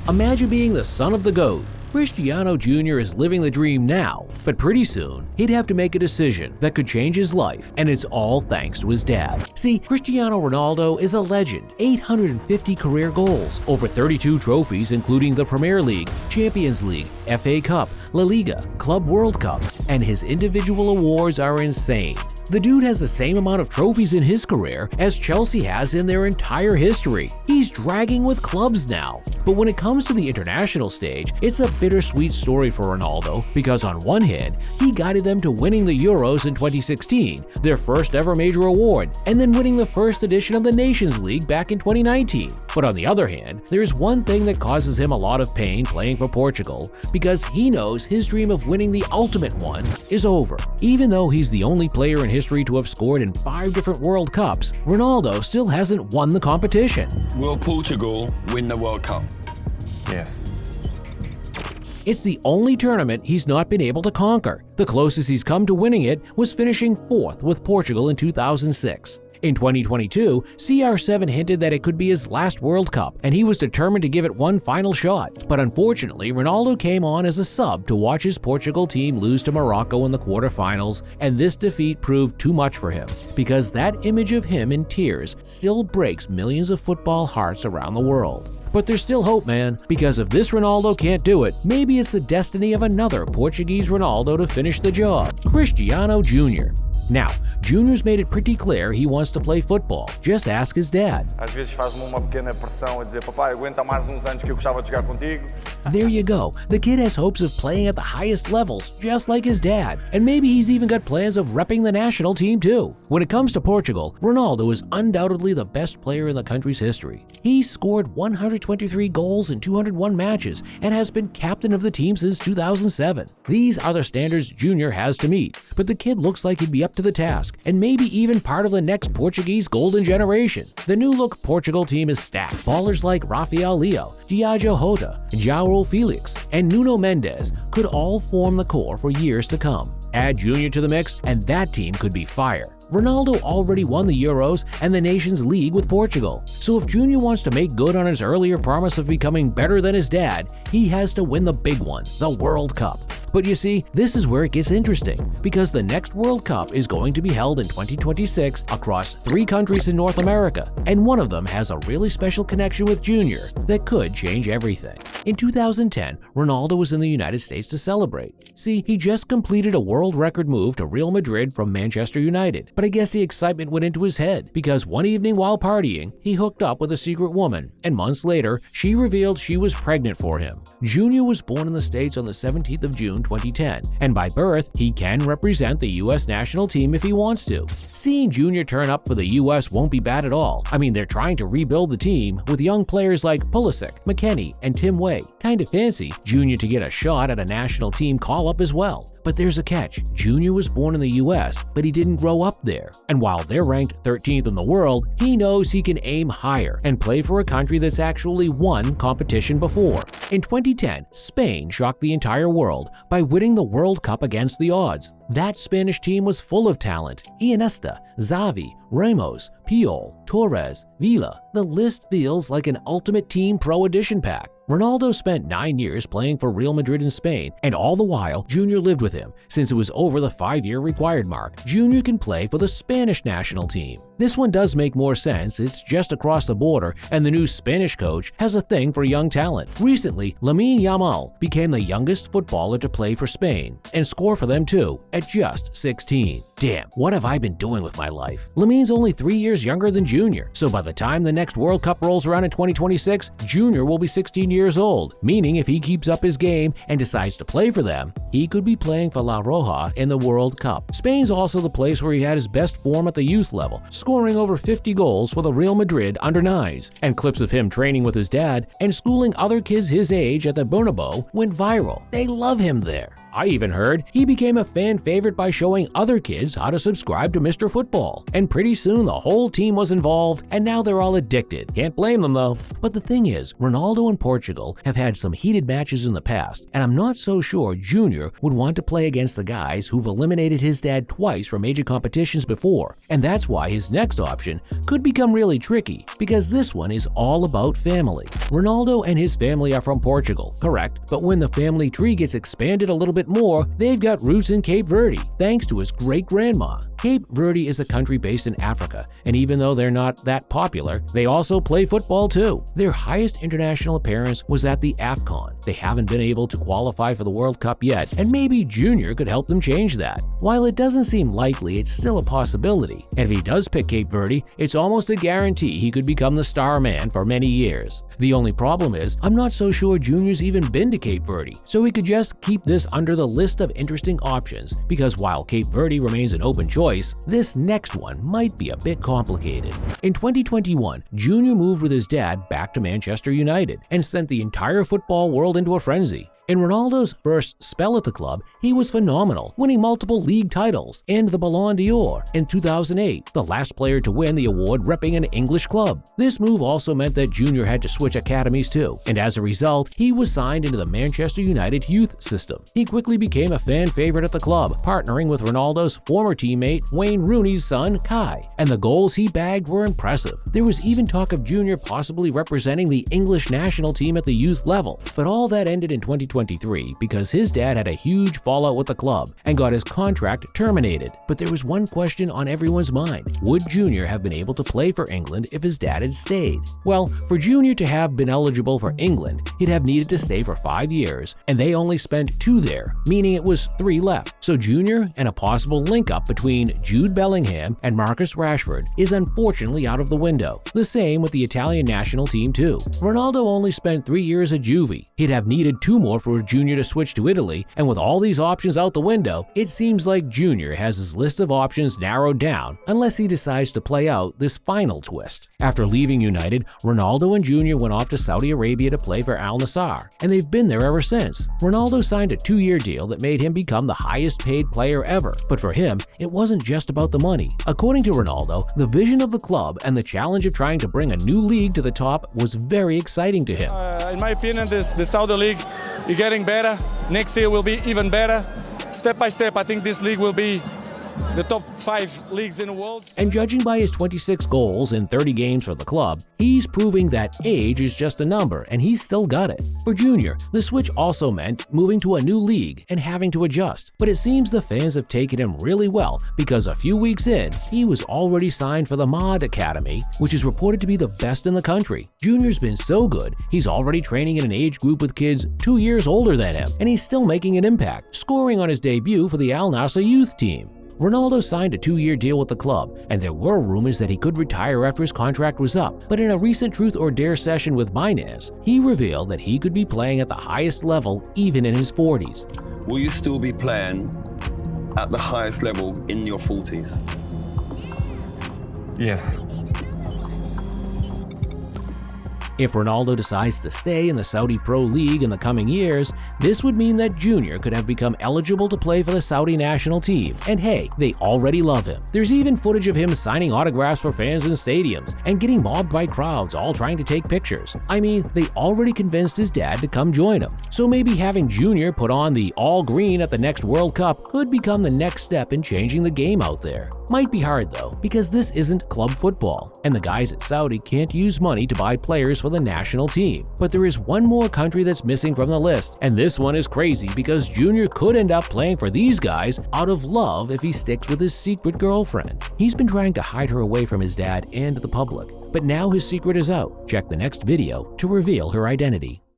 Imagine being the son of the GOAT. Cristiano Jr. is living the dream now, but pretty soon, he'd have to make a decision that could change his life, and it's all thanks to his dad. See, Cristiano Ronaldo is a legend. 850 career goals, over 32 trophies including the Premier League, Champions League, FA Cup, La Liga, Club World Cup, and his individual awards are insane. The dude has the same amount of trophies in his career as Chelsea has in their entire history. He's dragging with clubs now. But when it comes to the international stage, it's a bittersweet story for Ronaldo because on one hand, he guided them to winning the Euros in 2016, their first ever major award, and then winning the first edition of the Nations League back in 2019. But on the other hand, there's one thing that causes him a lot of pain playing for Portugal because he knows his dream of winning the ultimate one is over. Even though he's the only player in history to have scored in 5 different World Cups, Ronaldo still hasn't won the competition. Will Portugal win the World Cup? Yes. It's the only tournament he's not been able to conquer. The closest he's come to winning it was finishing 4th with Portugal in 2006. In 2022, CR7 hinted that it could be his last World Cup, and he was determined to give it one final shot. But unfortunately, Ronaldo came on as a sub to watch his Portugal team lose to Morocco in the quarterfinals, and this defeat proved too much for him, because that image of him in tears still breaks millions of football hearts around the world. But there's still hope, man, because if this Ronaldo can't do it, maybe it's the destiny of another Portuguese Ronaldo to finish the job, Cristiano Jr. Now, Junior's made it pretty clear he wants to play football. Just ask his dad. Às vezes faz-me uma pequena pressão a dizer, papai, aguenta mais uns anos que eu gostava de jogar contigo. There you go. The kid has hopes of playing at the highest levels, just like his dad. And maybe he's even got plans of repping the national team too. When it comes to Portugal, Ronaldo is undoubtedly the best player in the country's history. He's scored 123 goals in 201 matches and has been captain of the team since 2007. These are the standards Junior has to meet, but the kid looks like he'd be up to the task, and maybe even part of the next Portuguese golden generation. The new-look Portugal team is stacked. Ballers like Rafael Leo, Diogo Jota, João Felix, and Nuno Mendes could all form the core for years to come. Add Junior to the mix, and that team could be fire. Ronaldo already won the Euros and the Nations League with Portugal, so if Junior wants to make good on his earlier promise of becoming better than his dad, he has to win the big one, the World Cup. But you see, this is where it gets interesting, because the next World Cup is going to be held in 2026 across 3 countries in North America, and one of them has a really special connection with Junior that could change everything. In 2010, Ronaldo was in the United States to celebrate. See, he just completed a world record move to Real Madrid from Manchester United, but I guess the excitement went into his head because one evening while partying, he hooked up with a secret woman, and months later, she revealed she was pregnant for him. Junior was born in the States on the 17th of June 2010, and by birth, he can represent the US national team if he wants to. Seeing Junior turn up for the US won't be bad at all. I mean, they're trying to rebuild the team with young players like Pulisic, McKennie, and Tim Way. Kinda fancy Junior to get a shot at a national team call-up as well. But there's a catch. Junior was born in the US, but he didn't grow up there. And while they're ranked 13th in the world, he knows he can aim higher and play for a country that's actually won competition before. In 2010, Spain shocked the entire world by winning the World Cup against the odds. That Spanish team was full of talent. Iniesta, Xavi, Ramos, Puyol, Torres, Villa. The list feels like an Ultimate Team Pro Edition pack. Ronaldo spent 9 years playing for Real Madrid in Spain, and all the while, Junior lived with him. Since it was over the 5-year required mark, Junior can play for the Spanish national team. This one does make more sense, it's just across the border, and the new Spanish coach has a thing for young talent. Recently, Lamine Yamal became the youngest footballer to play for Spain, and score for them too, at just 16. Damn, what have I been doing with my life? Lamine's only 3 years younger than Junior, so by the time the next World Cup rolls around in 2026, Junior will be 16 years old, meaning if he keeps up his game and decides to play for them, he could be playing for La Roja in the World Cup. Spain's also the place where he had his best form at the youth level, scoring over 50 goals for the Real Madrid under-9s, and clips of him training with his dad and schooling other kids his age at the Bernabeu went viral. They love him there. I even heard he became a fan favorite by showing other kids how to subscribe to Mr. Football, and pretty soon the whole team was involved, and now they're all addicted. Can't blame them though. But the thing is, Ronaldo and Portugal Portugal have had some heated matches in the past, and I'm not so sure Junior would want to play against the guys who've eliminated his dad twice from major competitions before, and that's why his next option could become really tricky, because this one is all about family. Ronaldo and his family are from Portugal, correct, but when the family tree gets expanded a little bit more, they've got roots in Cape Verde, thanks to his great-grandma. Cape Verde is a country based in Africa, and even though they're not that popular, they also play football too. Their highest international appearance was at the AFCON. They haven't been able to qualify for the World Cup yet, and maybe Junior could help them change that. While it doesn't seem likely, it's still a possibility, and if he does pick Cape Verde, it's almost a guarantee he could become the star man for many years. The only problem is, I'm not so sure Junior's even been to Cape Verde, so we could just keep this under the list of interesting options, because while Cape Verde remains an open choice, this next one might be a bit complicated. In 2021, Junior moved with his dad back to Manchester United and sent the entire football world into a frenzy. In Ronaldo's first spell at the club, he was phenomenal, winning multiple league titles and the Ballon d'Or in 2008, the last player to win the award repping an English club. This move also meant that Junior had to switch academies too, and as a result, he was signed into the Manchester United youth system. He quickly became a fan favorite at the club, partnering with Ronaldo's former teammate Wayne Rooney's son Kai, and the goals he bagged were impressive. There was even talk of Junior possibly representing the English national team at the youth level, but all that ended in 2023 because his dad had a huge fallout with the club and got his contract terminated. But there was one question on everyone's mind: would Junior have been able to play for England if his dad had stayed? Well, for Junior to have been eligible for England, he'd have needed to stay for 5 years, and they only spent 2 there, meaning it was 3 left. So Junior and a possible link-up between Jude Bellingham and Marcus Rashford is unfortunately out of the window. The same with the Italian national team too. Ronaldo only spent 3 years at Juve. He'd have needed 2 more for Junior to switch to Italy, and with all these options out the window, it seems like Junior has his list of options narrowed down unless he decides to play out this final twist. After leaving United, Ronaldo and Junior went off to Saudi Arabia to play for Al Nassr, and they've been there ever since. Ronaldo signed a 2-year deal that made him become the highest paid player ever, but for him, it wasn't just about the money. According to Ronaldo, the vision of the club and the challenge of trying to bring a new league to the top was very exciting to him. In my opinion, the Saudi League is getting better. Next year will be even better. Step by step, I think this league will be the top 5 leagues in the world. And judging by his 26 goals in 30 games for the club, he's proving that age is just a number and he's still got it. For Junior, the switch also meant moving to a new league and having to adjust. But it seems the fans have taken him really well, because a few weeks in, he was already signed for the Mod Academy, which is reported to be the best in the country. Junior's been so good, he's already training in an age group with kids 2 years older than him, and he's still making an impact, scoring on his debut for the Al Nassr youth team. Ronaldo signed a 2-year deal with the club, and there were rumors that he could retire after his contract was up. But in a recent Truth or Dare session with Binance, he revealed that he could be playing at the highest level even in his 40s. Will you still be playing at the highest level in your 40s? Yes. If Ronaldo decides to stay in the Saudi Pro League in the coming years, this would mean that Junior could have become eligible to play for the Saudi national team. And hey, they already love him. There's even footage of him signing autographs for fans in stadiums and getting mobbed by crowds all trying to take pictures. I mean, they already convinced his dad to come join him. So maybe having Junior put on the all green at the next World Cup could become the next step in changing the game out there. Might be hard though, because this isn't club football, and the guys at Saudi can't use money to buy players for the national team. But there is one more country that's missing from the list, and this one is crazy because Junior could end up playing for these guys out of love if he sticks with his secret girlfriend. He's been trying to hide her away from his dad and the public, but now his secret is out. Check the next video to reveal her identity.